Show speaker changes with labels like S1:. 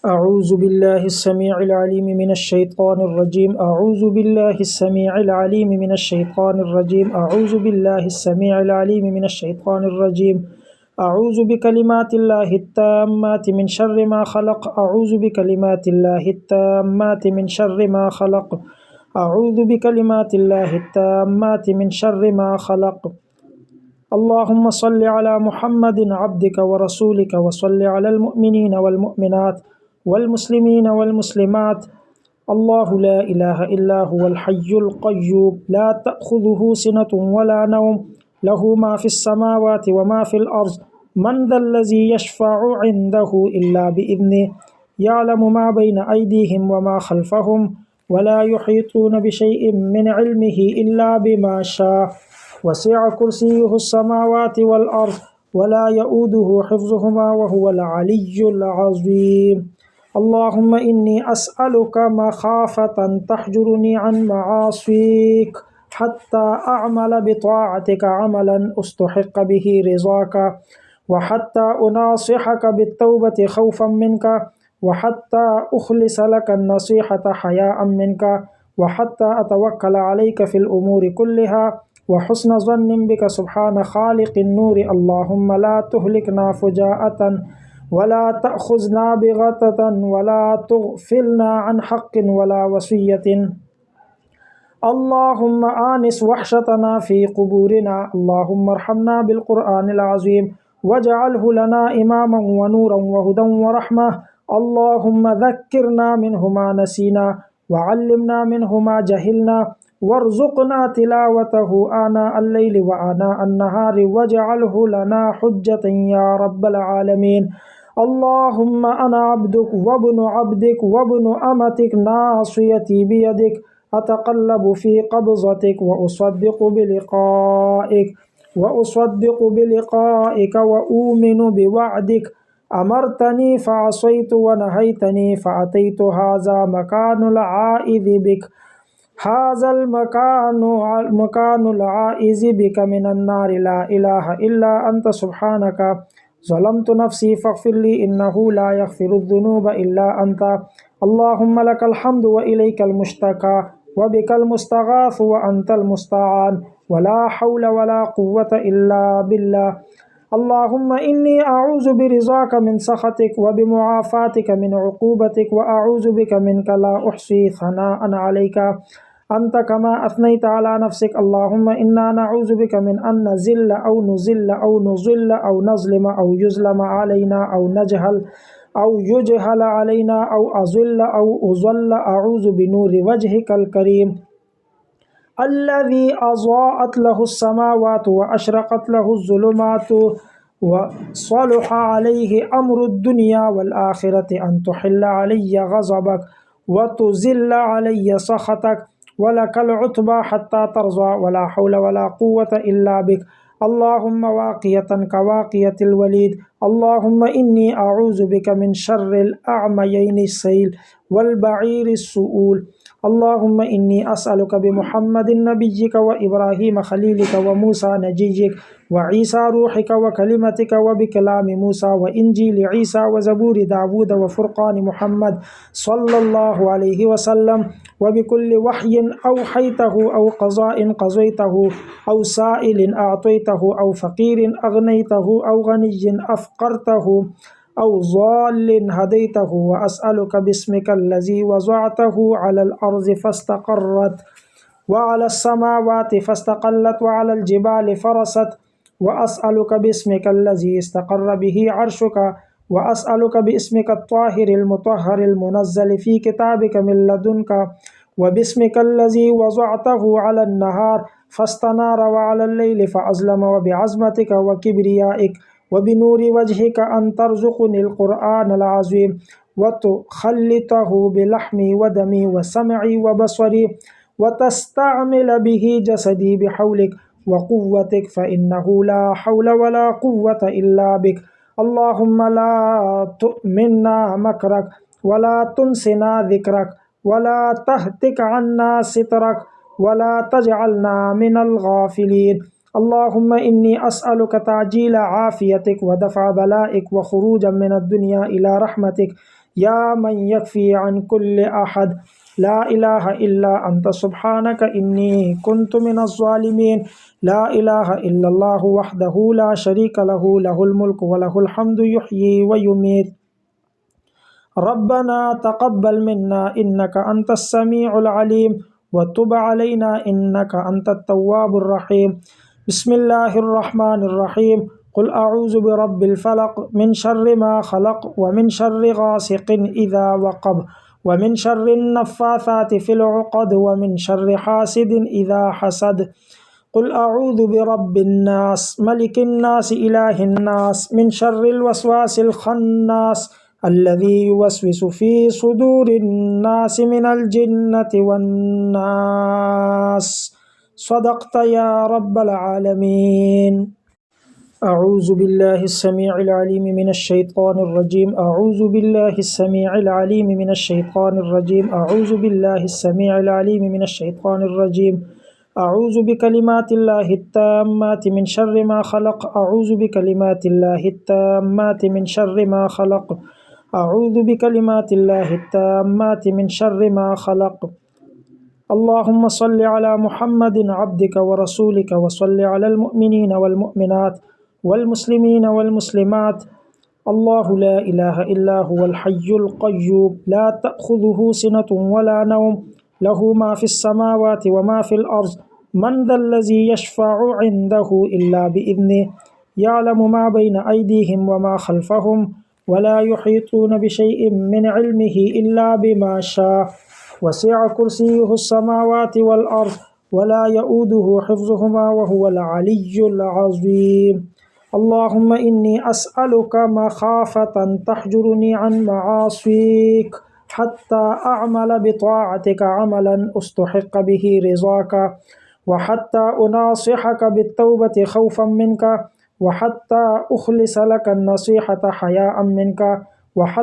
S1: أعوذ بالله السميع العليم من الشيطان الرجيم أعوذ بالله السميع العليم من الشيطان الرجيم أعوذ بالله السميع العليم من الشيطان الرجيم أعوذ بكلمات الله التامات من شر ما خلق أعوذ بكلمات الله التامات من شر ما خلق أعوذ بكلمات الله التامات من شر ما خلق اللهم صل على محمد عبدك ورسولك وصل على المؤمنين والمؤمنات والمسلمين والمسلمات. الله لا إله إلا هو الحي القيوم لا تأخذه سنة ولا نوم له ما في السماوات وما في الأرض من ذا الذي يشفع عنده إلا بإذنه يعلم ما بين أيديهم وما خلفهم ولا يحيطون بشيء من علمه إلا بما شاء وسع كرسيه السماوات والأرض ولا يؤوده حفظهما وهو العلي العظيم. اللهم إني أسألك مخافة تحجرني عن معاصيك حتى أعمل بطاعتك عملا أستحق به رضاك وحتى أناصحك بالتوبة خوفا منك وحتى أخلص لك النصيحة حياء منك وحتى أتوكل عليك في الأمور كلها وحسن ظن بك سبحان خالق النور. اللهم لا تهلكنا فجاءة ولا تأخذنا بغتة ولا تغفلنا عن حق ولا وصية. اللهم آنس وحشتنا في قبورنا. اللهم ارحمنا بالقرآن العظيم واجعله لنا إماما ونورا وهدى ورحمة. اللهم ذكرنا منه ما نسينا وعلمنا منه ما جهلنا وارزقنا تلاوته آناء الليل وآناء النهار واجعله لنا حجة يا رب العالمين. اللهم أنا عبدك وابن عبدك وابن أمتك ناصيتي بيدك أتقلب في قبضتك وأصدق بلقائك وأؤمن بوعدك. أمرتني فعصيت ونهيتني فأتيت. هذا مكان العائذ بك هذا المكان العائذ بك من النار. لا إله إلا أنت سبحانك ظلمت نفسي فاغفر لي إنه لا يغفر الذنوب إلا أنت. اللهم لك الحمد وإليك المشتكى وبك المستغاث وأنت المستعان ولا حول ولا قوة إلا بالله. اللهم إني أعوذ برضاك من سخطك وبمعافاتك من عقوبتك وأعوذ بك منك لا أحصي ثناء عليك أنت كما أثنيت على نفسك. اللهم إنا نعوذ بك من أن نزل أو نزل أو نضل أو نظلم أو يظلم علينا أو نجهل أو يجهل علينا أو أضل أو أضل. أعوذ بنور وجهك الكريم الذي أضاءت له السماوات وأشرقت له الظلمات وصلح عليه أمر الدنيا والآخرة أن تحل علي غضبك وتزل علي سخطك ولك العتبى حتى ترضى ولا حول ولا قوة إلا بك. اللهم واقية كواقية الوليد. اللهم إني أعوذ بك من شر الأعميين السيل والبعير السؤول. اللهم إني أسألك بمحمد نبيك وإبراهيم خليلك وموسى نجيك وعيسى روحك وكلمتك وبكلام موسى وإنجيل عيسى وزبور داود وفرقان محمد صلى الله عليه وسلم وبكل وحي أوحيته أو قضاء قضيته أو سائل أعطيته أو فقير أغنيته أو غني أفقرته أو ضال هديته. وأسألك باسمك الذي وضعته على الأرض فاستقرت وعلى السماوات فاستقلت وعلى الجبال فرست. وأسألك باسمك الذي استقر به عرشك. وأسألك باسمك الطاهر المطهر المنزل في كتابك من لدنك. وباسمك الذي وضعته على النهار فاستنار وعلى الليل فأظلم. وبعظمتك وكبريائك وبنور وجهك أن ترزقني القرآن العظيم وتخلطه بلحمي ودمي وسمعي وبصري وتستعمل به جسدي بحولك وقوتك فإنه لا حول ولا قوة إلا بك. اللهم لا تؤمنا مكرك ولا تنسنا ذكرك ولا تهتك عنا سترك ولا تجعلنا من الغافلين. اللهم إني أسألك تعجيل عافيتك ودفع بلائك وخروجا من الدنيا إلى رحمتك يا من يكفي عن كل أحد. لا إله إلا أنت سبحانك إني كنت من الظالمين. لا إله إلا الله وحده لا شريك له، له الملك وله الحمد يحيي ويميت. ربنا تقبل منا إنك أنت السميع العليم، وتب علينا إنك أنت التواب الرحيم. بسم الله الرحمن الرحيم. قل أعوذ برب الفلق من شر ما خلق، ومن شر غاسق إذا وقب، ومن شر النفاثات في العقد، ومن شر حاسد إذا حسد. قل أعوذ برب الناس ملك الناس إله الناس من شر الوسواس الخناس الذي يوسوس في صدور الناس من الجنة والناس. صدقت يا رب العالمين. أعوذ بالله السميع العليم من الشيطان الرجيم. أعوذ بالله السميع العليم من الشيطان الرجيم. أعوذ بالله السميع العليم من الشيطان الرجيم. أعوذ بكلمات الله التامات من شر ما خلق. أعوذ بكلمات الله التامات من شر ما خلق. أعوذ بكلمات الله التامات من شر ما خلق. اللهم صل على محمد عبدك ورسولك، وصل على المؤمنين والمؤمنات والمسلمين والمسلمات. الله لا إله إلا هو الحي القيوم، لا تأخذه سنة ولا نوم، له ما في السماوات وما في الأرض. من ذا الذي يشفع عنده إلا بإذنه، يعلم ما بين أيديهم وما خلفهم، ولا يحيطون بشيء من علمه إلا بما شاء. وسع كرسيه السماوات والأرض، ولا يؤوده حفظهما، وهو العلي العظيم. اللهم إني أسألك مخافة تحجرني عن معاصيك، حتى أعمل بطاعتك عملا أستحق به رضاك، وحتى أناصحك بالتوبة خوفا منك، وحتى أخلص لك النصيحة حياء منك، وحتى